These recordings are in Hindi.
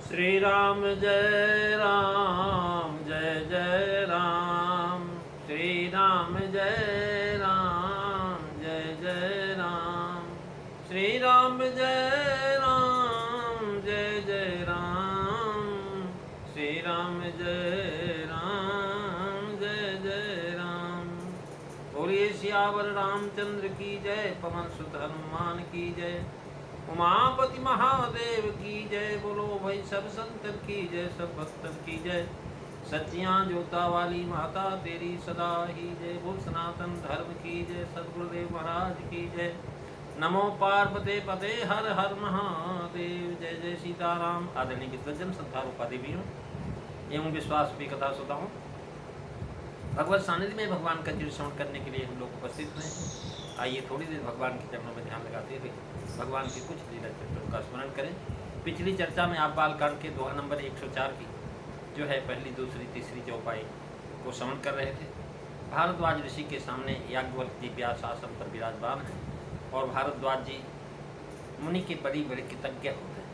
श्री राम जय राम जय जय राम। श्री राम जय राम जय जय राम। श्री राम जय राम जय जय राम। श्री राम जय राम जय जय राम। बोलिए सियावर रामचंद्र की जय, पवन सुत हनुमान की जय, उमापति महादेव की जय। बोलो भाई सब संतन की जय, सब भक्तन की जय। सच्चियां जोता वाली माता तेरी सदा ही जय। बोल सनातन धर्म की जय, सदगुरुदेव महाराज की जय। नमो पार्वते पते हर हर महादेव। जय जय सीताराम। आदरणीय विद्वजन संतान उपादेवियों एवं विश्वास भी कथा सुताओं, भगवत सानिध्य में भगवान का चिर श्रवण करने के लिए हम लोग उपस्थित हैं। आइए थोड़ी देर भगवान के चरणों में ध्यान लगाते हुए भगवान के कुछ लीला चरित्रों का स्मरण करें। पिछली चर्चा में आप बालकांड के दोहा नंबर 104 की जो है पहली दूसरी तीसरी चौपाई को श्रवण कर रहे थे। भारद्वाज ऋषि के सामने याज्ञवल्क्य जी व्यास आसन पर विराजमान हैं और भारद्वाज जी मुनि के बड़ी बड़े कृतज्ञ होते हैं।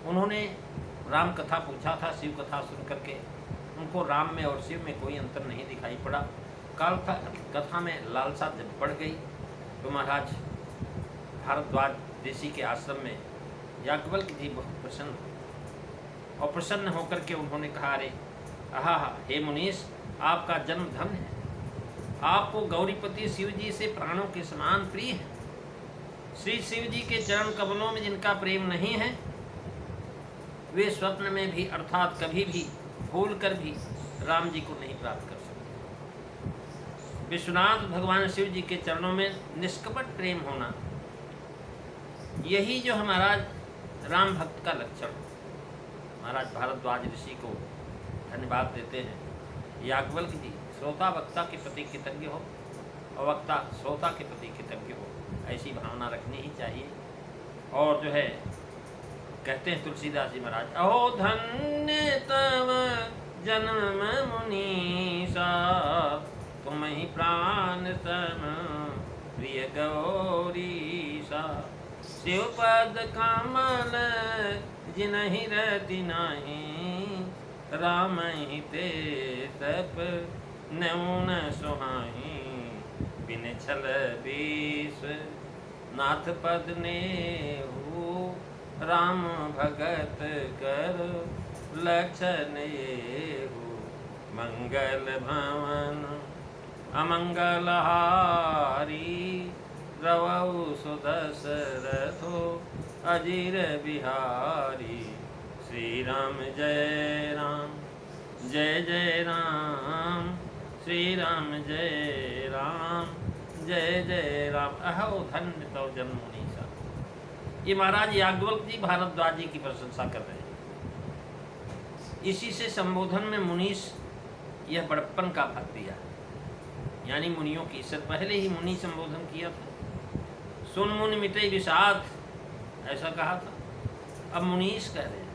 उन्होंने राम कथा पूछा था, शिव कथा सुन करके उनको राम में और शिव में कोई अंतर नहीं दिखाई पड़ा। काल कथा में लालसा जब बढ़ गई तो महाराज भारद्वाज ऋषि के आश्रम में याज्ञवल्क्य जी बहुत प्रसन्न हुए और प्रसन्न होकर के उन्होंने कहा, अरे आहा हे मुनीश, आपका जन्म धन्य है। आपको गौरीपति शिव जी से प्राणों के समान प्रिय है। श्री शिव जी के चरण कमलों में जिनका प्रेम नहीं है वे स्वप्न में भी अर्थात कभी भी भूल कर भी राम जी को नहीं प्राप्त कर सकते। विश्वनाथ भगवान शिव जी के चरणों में निष्कपट प्रेम होना, यही जो महाराज राम भक्त का लक्षण। महाराज भारद्वाज ऋषि को धन्यवाद देते हैं। याज्ञवल्क्य जी श्रोता वक्ता के प्रति कृतज्ञ हो और वक्ता श्रोता के प्रति कृतज्ञ हो, ऐसी भावना रखनी ही चाहिए। और जो है कहते हैं तुलसीदास जी महाराज, अहो धन्य तव जन्म मुनीसा, तुम ही प्राण तम प्रिय गौरीसा। शिव पद कमल जिनहि रति नाही, राम ही ते तप नौन सुहाई। बिन छल बीस नाथ पद नेहु, राम भगत कर लक्षण येहु। मंगल भवन अमंगल हारी, रवौ सुदशरथो अजीर बिहारी। श्री राम जय राम जय जय राम। श्री राम जय राम जय जय राम। अहो धन्य तव जन्म मुनीसा। ये महाराज याज्ञवल्क्य जी भारद्वाज जी की प्रशंसा कर रहे हैं। इसी से संबोधन में मुनीश यह बड़प्पन का भाग दिया, यानी मुनियों की इज्जत। पहले ही मुनि संबोधन किया था, सुन मुनि मिटे विषाद, ऐसा कहा था। अब मुनीश कह रहे हैं,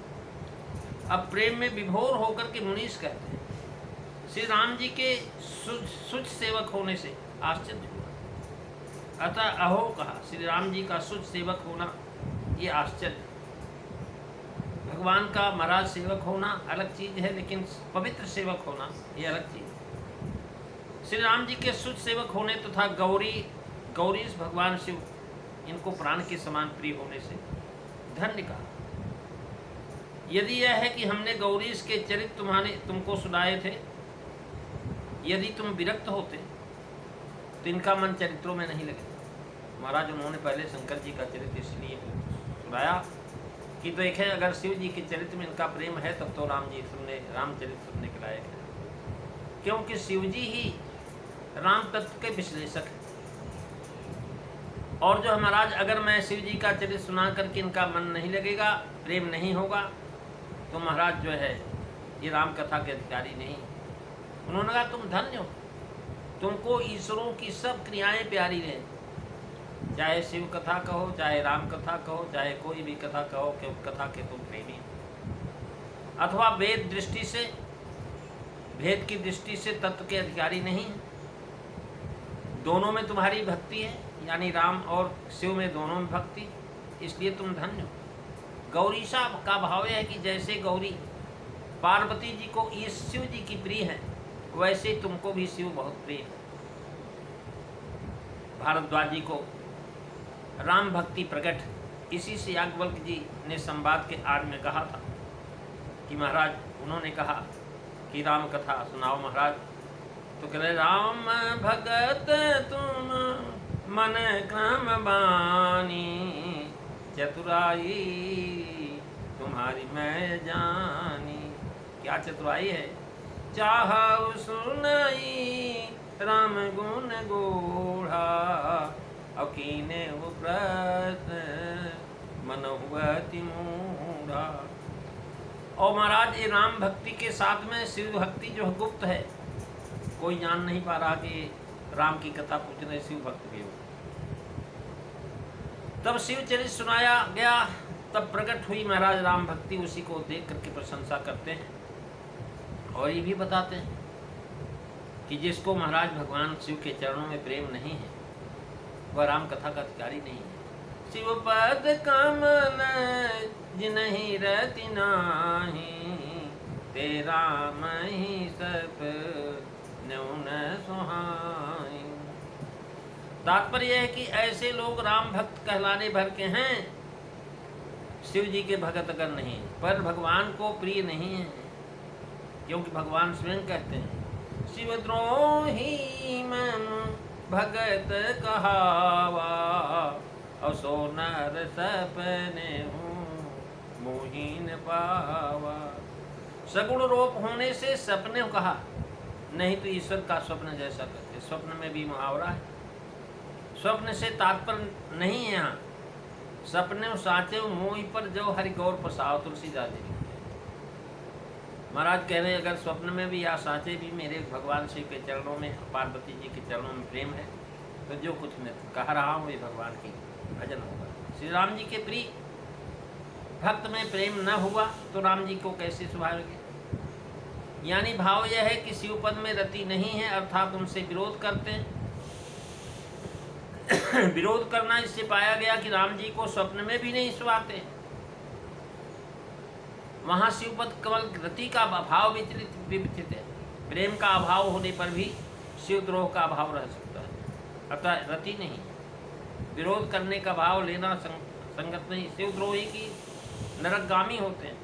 अब प्रेम में विभोर होकर के मुनीश कहते हैं। श्री राम जी के सुच सेवक होने से आश्चर्य हुआ, अतः अहो कहा। श्री राम जी का सुच सेवक होना ये आश्चर्य। भगवान का महाराज सेवक होना अलग चीज है, लेकिन पवित्र सेवक होना ये अलग चीज है। श्री राम जी के सुच सेवक होने तथा गौरीश भगवान शिव इनको प्राण के समान प्रिय होने से धन्य कहा। यदि यह है कि हमने गौरीश के चरित्र तुमको सुनाए थे, यदि तुम विरक्त होते तो इनका मन चरित्रों में नहीं लगे। महाराज उन्होंने पहले शंकर जी का चरित्र इसलिए सुनाया कि देखें अगर शिव जी के चरित्र में इनका प्रेम है तब तो रामचरित्र सुनने के लायक है, क्योंकि शिव जी ही राम तत्व के विश्लेषक हैं। और जो महाराज अगर मैं शिव जी का चरित्र सुना करके इनका मन नहीं लगेगा, प्रेम नहीं होगा, तो महाराज जो है ये राम कथा के अधिकारी नहीं। उन्होंने कहा तुम धन्य हो, तुमको ईश्वरों की सब क्रियाएं प्यारी रहे, चाहे शिव कथा कहो, चाहे राम कथा कहो, चाहे कोई भी कथा कहो, कि कथा के तुम प्रेमी, अथवा वेद दृष्टि से, भेद की दृष्टि से तत्व के अधिकारी नहीं। दोनों में तुम्हारी भक्ति है, यानी राम और शिव में दोनों में भक्ति, इसलिए तुम धन्य हो। गौरीशा का भाव यह है कि जैसे गौरी पार्वती जी को ये शिव जी की प्रिय है, वैसे तुमको भी शिव बहुत प्रिय है। भारद्वाज जी को राम भक्ति प्रकट, इसी से याज्ञवल्क्य जी ने संवाद के आड़ में कहा था कि महाराज, उन्होंने कहा कि राम कथा सुनाओ महाराज। तो कह रहे, राम भगत तुम मन क्रम बानी, चतुराई तुम्हारी मैं जानी। क्या चतुराई है? चाहु सुनाई राम गुण गोढ़ा, और कीने वो प्रश्न मन हुआ तिमूढ़ा। और महाराज ये राम भक्ति के साथ में शिव भक्ति जो गुप्त है, कोई जान नहीं पा रहा कि राम की कथा पूछ रहे शिव भक्त भी हो। तब शिव चरित्र सुनाया गया, तब प्रकट हुई महाराज राम भक्ति। उसी को देख करके प्रशंसा करते हैं और ये भी बताते हैं कि जिसको महाराज भगवान शिव के चरणों में प्रेम नहीं है, वह राम कथा का अधिकारी नहीं है। शिव पद कमल जिनहि रति नाही, तेरा मही सब न्यून सुहाई। तात्पर्य है कि ऐसे लोग राम भक्त कहलाने भर के हैं, शिव जी के भगत अगर नहीं, पर भगवान को प्रिय नहीं है। क्योंकि भगवान स्वयं कहते हैं, शिव द्रोही मम भगत कहावा, असो नर सपने हूँ मोहीन पावा। सगुण रूप होने से सपने कहा, नहीं तो ईश्वर का स्वप्न जैसा करते। स्वप्न में भी मुहावरा है। स्वप्न से तात्पर्य नहीं है यहाँ, सपने साचे मोह पर जो हरि गौर पसाओ। तुलसीदास जी महाराज कह रहे हैं, अगर स्वप्न में भी या साचे भी मेरे भगवान शिव के चरणों में, पार्वती जी के चरणों में प्रेम है, तो जो कुछ मैं कह रहा हूँ ये भगवान की भजन होगा। श्री राम जी के प्रिय भक्त में प्रेम न हुआ तो राम जी को कैसे सुभाएंगे? यानी भाव यह है कि शिवपद में रति नहीं है, अर्थात उनसे विरोध करते हैं। विरोध करना इससे पाया गया कि राम जी को स्वप्न में भी नहीं सुहाते। वहाँ शिवपद केवल रति का अभाव विचित है। प्रेम का अभाव होने पर भी शिवद्रोह का अभाव रह सकता है, अतः रति नहीं। विरोध करने का भाव लेना संगत नहीं। शिवद्रोही की नरकगामी होते हैं।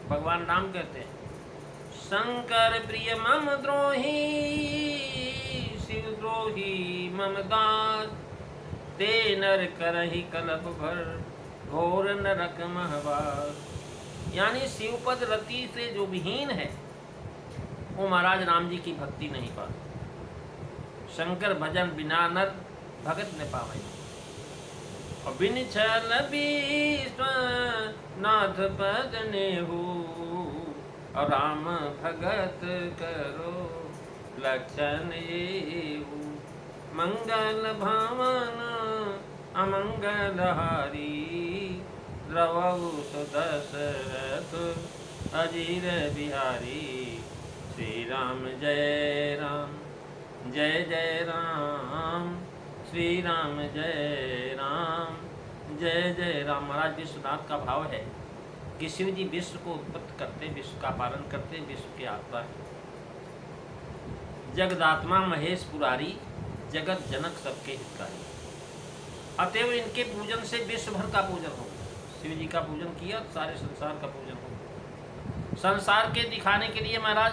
भगवान राम कहते हैं, शंकर प्रिय मम द्रोही, शिवद्रोही मम दास, ते नर करहि कलप भर, घोर नरक महवास। यानी शिवपद रति से जो विहीन है, वो महाराज राम जी की भक्ति नहीं पाते। शंकर भजन बिना नर भगत न पावे, और बिन छल नाथ पद नेहु, और राम भगत करो लक्षण येहु। मंगल भावन अमंगल हारी, द्रवहु दशरथ अजीर बिहारी। श्री राम जय राम, जय जय राम, श्री राम जय राम, जय जय राम। महाराज विश्वनाथ का भाव है कि शिव जी विश्व को उत्पत्ति करते, विश्व का पालन करते, विश्व के आत्मा है। जगदात्मा महेश पुरारी, जगत जनक सबके हितकारी। अतएव इनके पूजन से विश्व भर का पूजन होगा। शिव जी का पूजन किया तो सारे संसार का पूजन होगा। संसार के दिखाने के लिए महाराज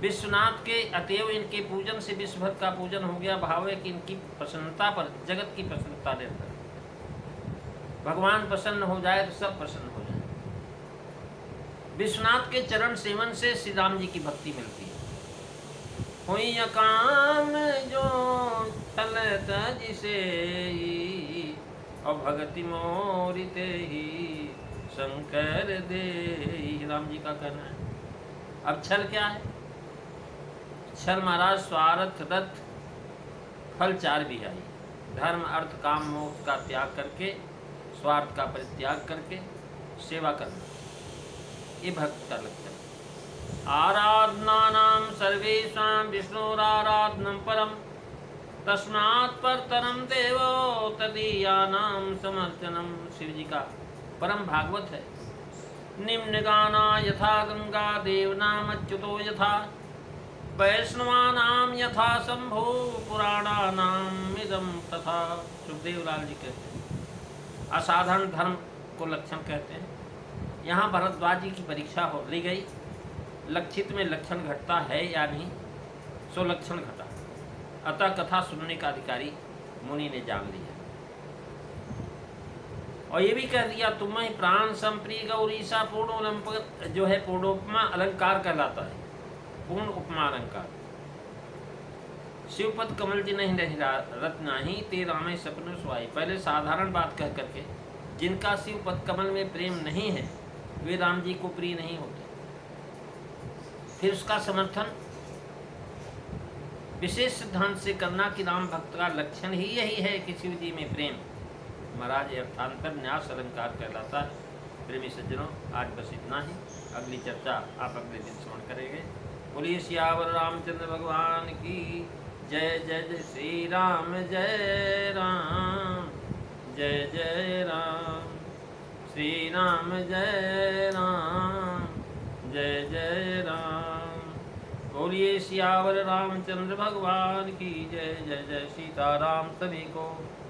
विश्वनाथ के, अतएव इनके पूजन से विश्व भर का पूजन हो गया। भाव है कि इनकी प्रसन्नता पर जगत की प्रसन्नता रहता है। भगवान प्रसन्न हो जाए तो सब प्रसन्न हो जाए। विश्वनाथ के चरण सेवन से श्री राम जी की भक्ति मिलती है। हुई काम जो चलत जिसे, और भगति मोरिते ही शंकर दे। राम जी का कहना है। अब छल क्या है? छल महाराज स्वार्थ रथ फल चार भी आई। धर्म अर्थ काम मोक्ष का त्याग करके, स्वार्थ का परित्याग करके सेवा करना, ये भक्त का लक्षण। आराधनानां सर्वेषां विष्णुराराधनं परम, तस्मात् परतरं देवो तदीयानां समर्चनम। शिव जी का परम भागवत है। निम्न गाना यथा गंगा देवनाम अच्युतो यथा, वैष्णवानाम यथा शंभो पुराणानाम इदम तथा। सुखदेव लाल जी कहते हैं असाधारण धर्म को लक्षण कहते हैं। यहाँ भरद्वाज जी की परीक्षा हो ली गई, लक्षित में लक्षण घटता है या नहीं, सो लक्षण घटा, अतः कथा सुनने का अधिकारी मुनि ने जान लिया। और ये भी कह दिया तुम्हें प्राण संप्री गौरीसा पूर्णोलंप, जो है पूर्णोपमा अलंकार कहलाता है, पूर्ण उपमा अलंकार। शिवपद कमल जी नहीं रत नाही ते रामे सपन सुहाई। पहले साधारण बात कह करके जिनका शिवपद कमल में प्रेम नहीं है वे राम जी को प्रिय नहीं होते। फिर उसका समर्थन विशेष सिद्धांत से करना कि राम भक्त का लक्षण ही यही है कि शिव जी में प्रेम। महाराज अर्थांतर न्यास अलंकार कहलाता है। प्रेमी सज्जनों, आज बस इतना ही, अगली चर्चा आप अगले दिन श्रवण करेंगे। बोलिए सियावर रामचंद्र भगवान की जय। जय जय श्री राम, जय राम, जय जय राम, श्री राम जय राम, जय जय राम। बोलिए सियावर रामचंद्र भगवान की जय। जय जय सीताराम। सभी को